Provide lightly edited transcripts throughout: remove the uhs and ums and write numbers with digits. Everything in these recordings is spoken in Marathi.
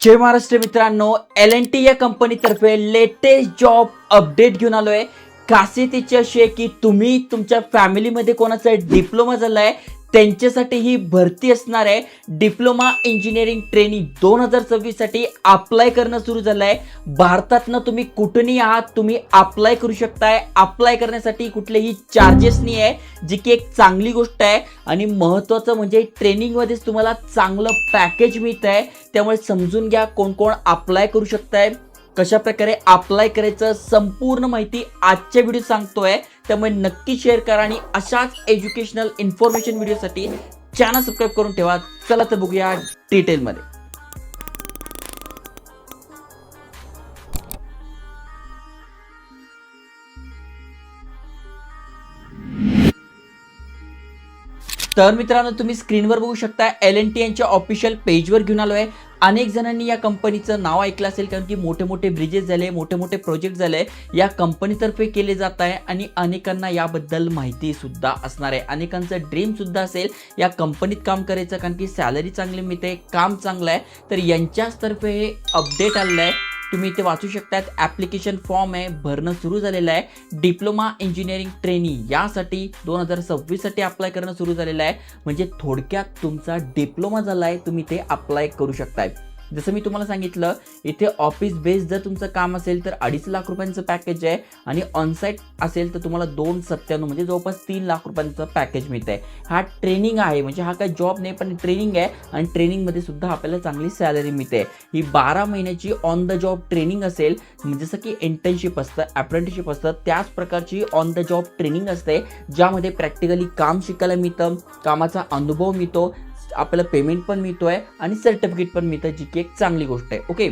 जय महाराष्ट्र मित्रांनो, L&T या कंपनीतर्फे लेटेस्ट जॉब अपडेट घेऊन आलोय. खासियत याची अशी आहे की तुम्ही तुमच्या फॅमिलीमध्ये कोणाचा डिप्लोमा झालाय त्यांच्यासाठी ही भरती असणार आहे. डिप्लोमा इंजिनिअरिंग ट्रेनिंग 2026 साठी अप्लाय करणं सुरू झालंय. भारतातनं तुम्ही कुठेही आहात, तुम्ही अप्लाय करू शकताय. अप्लाय करण्यासाठी कुठलेही चार्जेस नाही आहे, जी की एक चांगली गोष्ट आहे. आणि महत्त्वाचं म्हणजे ट्रेनिंगमध्येच तुम्हाला चांगलं पॅकेज मिळत आहे. त्यामुळे समजून घ्या कोण कोण अप्लाय करू शकताय, कशा प्रकारे अप्लाय करायचं, संपूर्ण माहिती आजच्या व्हिडिओ सांगतोय. त्यामुळे नक्की शेअर करा आणि अशाच एज्युकेशनल इन्फॉर्मेशन व्हिडिओसाठी चॅनल सबस्क्राईब करून ठेवा. चला तर बघूया डिटेलमध्ये. तर मित्रांनो, तुम्ही स्क्रीनवर बघू शकता L&T यांच्या ऑफिशियल पेजवर घेऊन आलोय. अनेक जणांनी या कंपनीचं नाव ऐकलं असेल, कारण की मोठे मोठे ब्रिजेस झाले, मोठे मोठे प्रोजेक्ट झाले या कंपनीतर्फे केले जात आहे. आणि अनेकांना याबद्दल माहिती सुद्धा असणार आहे. अनेकांचं ड्रीम सुद्धा असेल या कंपनीत काम करायचं, कारण की सॅलरी चांगली मिळते, काम चांगलं आहे. तर यांच्याच तर्फे हे अपडेट आलेलं आहे. तुम्ही इथे वाचू शकतात. ॲप्लिकेशन फॉर्म आहे, भरणं सुरू झालेलं आहे. डिप्लोमा इंजिनिअरिंग ट्रेनिंग यासाठी 2026 साठी अप्लाय करणं सुरू झालेलं आहे. म्हणजे थोडक्यात तुमचा डिप्लोमा झाला आहे, तुम्ही ते अप्लाय करू शकताय. जसं मी तुम्हाला सांगितलं, इथे ऑफिस बेस्ड जर तुमचं काम असेल तर 2.5 लाख रुपयांचं पॅकेज आहे. आणि ऑनसाईट असेल तर तुम्हाला 297 म्हणजे जवळपास 3 लाख रुपयांचं पॅकेज मिळतं आहे. हा ट्रेनिंग आहे, म्हणजे हा काय जॉब नाही पण ट्रेनिंग आहे. आणि ट्रेनिंगमध्ये सुद्धा आपल्याला चांगली सॅलरी मिळते. ही 12 महिन्याची ऑन द जॉब ट्रेनिंग असेल. जसं की इंटर्नशिप असतं, अप्रेंटिसशिप असतं, त्याच प्रकारची ऑन द जॉब ट्रेनिंग असते, ज्यामध्ये प्रॅक्टिकली काम शिकायला मिळतं, कामाचा अनुभव मिळतो, आपल्याला पेमेंट पण मिळतोय आणि सर्टिफिकेट पण मिळतं, जी की एक चांगली गोष्ट आहे. ओके,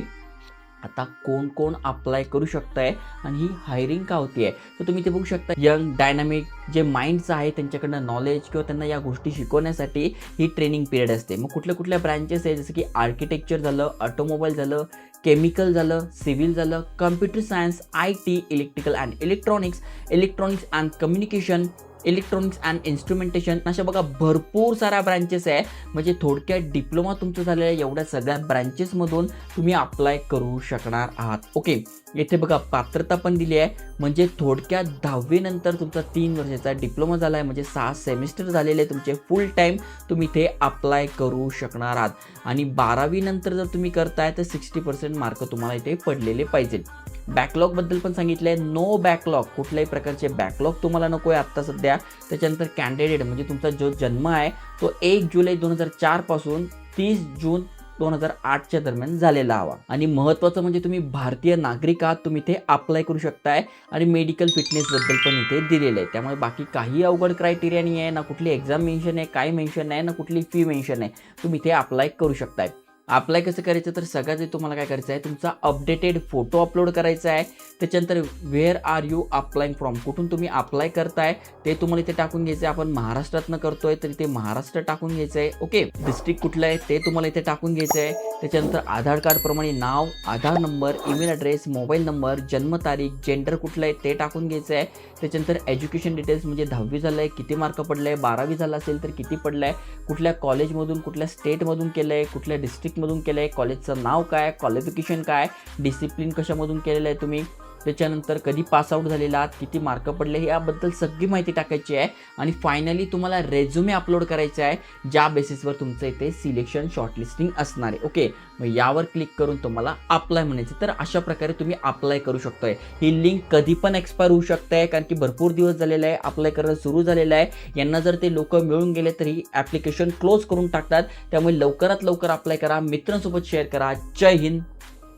आता कोण कोण अप्लाय करू शकताय आणि ही हायरिंग का होतीये, तर तुम्ही ते बघू शकता. यंग डायनामिक जे माइंड्स आहे त्यांच्याकडनं नॉलेज किंवा त्यांना या गोष्टी शिकवण्यासाठी ही ट्रेनिंग पिरियड असते. मग कुठल्या कुठल्या ब्रँचेस आहे, जसं की आर्किटेक्चर झालं, ऑटोमोबाईल झालं, केमिकल झालं, सिव्हिल झालं, computer science, IT, electrical and electronics, electronics and communication, electronics and instrumentation, अशा बघा भरपूर साऱ्या ब्रँचेस आहे. म्हणजे थोडक्यात डिप्लोमा तुमचं झालेलं आहे, एवढ्या सगळ्या ब्रँचेसमधून तुम्ही अप्लाय करू शकणार आहात. ओके, येथे बघा पात्रता पण दिली आहे. म्हणजे थोडक्यात 10वी नंतर तुमचा 3 वर्षाचा डिप्लोमा झाला आहे, म्हणजे 6 सेमिस्टर झालेले तुमचे फुल टाईम तुम्ही इथे अप्लाय करू शकणार आहात. आणि 12वी नंतर जर तुम्ही करताय तर 60% मार्क तुम्हाला इथे पडलेले पाहिजेत. बॅकलॉगबद्दल पण सांगितलं आहे, नो बॅकलॉग, कुठल्याही प्रकारचे बॅकलॉग तुम्हाला नको आहे आत्ता सध्या. त्याच्यानंतर कॅन्डिडेट म्हणजे तुमचा जो जन्म आहे तो 1 जुलै 2004 पासून 30 जून 2008च्या दरम्यान झालेला हवा. आणि महत्त्वाचं म्हणजे तुम्ही भारतीय नागरिक आहात, तुम्ही इथे अप्लाय करू शकताय. आणि मेडिकल फिटनेसबद्दल पण इथे दिलेलं आहे. त्यामुळे बाकी काही अवघड क्रायटेरिया नाही आहे, ना कुठली एक्झाम मेन्शन आहे, काही मेन्शन नाही, ना कुठली फी मेन्शन आहे. तुम्ही इथे अप्लाय करू शकताय. अप्लाय कसं करायचं, तर सगळ्यात तुम्हाला काय करायचं आहे, तुमचा अपडेटेड फोटो अपलोड करायचा आहे. त्याच्यानंतर where are you applying from, कुठून तुम्ही अप्लाय करताय ते तुम्हाला इथे टाकून घ्यायचं आहे. आपण महाराष्ट्रातनं करतोय तर इथे महाराष्ट्र टाकून घ्यायचं आहे. ओके, डिस्ट्रिक्ट कुठलं आहे ते तुम्हाला इथे टाकून घ्यायचं आहे. त्याच्यानंतर आधार कार्ड प्रमाणे नाव, Aadhaar number, email address, mobile number, जन्मतारीख, जेंडर कुठलं आहे ते टाकून घ्यायचं आहे. त्याच्यानंतर एज्युकेशन डिटेल्स, म्हणजे 10वी झालं आहे, किती मार्क पडलं आहे, 12वी झालं असेल तर किती पडलं आहे, कुठल्या कॉलेजमधून, कुठल्या स्टेटमधून केलं आहे, कुठल्या डिस्ट्रिक्टमधून केलं आहे, कॉलेजचं नाव काय, क्वालिफिकेशन काय, डिसिप्लिन कशामधून केलेलं आहे तुम्ही, त्याच्यानंतर कधी पासआउट झालेला आहात, किती मार्क पडले, याबद्दल सगळी माहिती टाकायची आहे. आणि फायनली तुम्हाला रेझ्युमे अपलोड करायचा आहे, ज्या बेसिसवर तुमचं इथे सिलेक्शन शॉर्टलिस्टिंग असणार आहे. ओके, मग यावर क्लिक करून तुम्हाला अप्लाय म्हणायचं. तर अशा प्रकारे तुम्ही अप्लाय करू शकताय. ही लिंक कधी पण एक्सपायर होऊ शकते, कारण की भरपूर दिवस झालेला आहे, अप्लाय करणं सुरू झालेलं आहे. यांना जर ते लोक मिळून गेले तर ही ॲप्लिकेशन क्लोज करून टाकतात. त्यामुळे लवकरात लवकर अप्लाय करा, मित्रांसोबत शेअर करा. जय हिंद,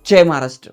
जय महाराष्ट्र.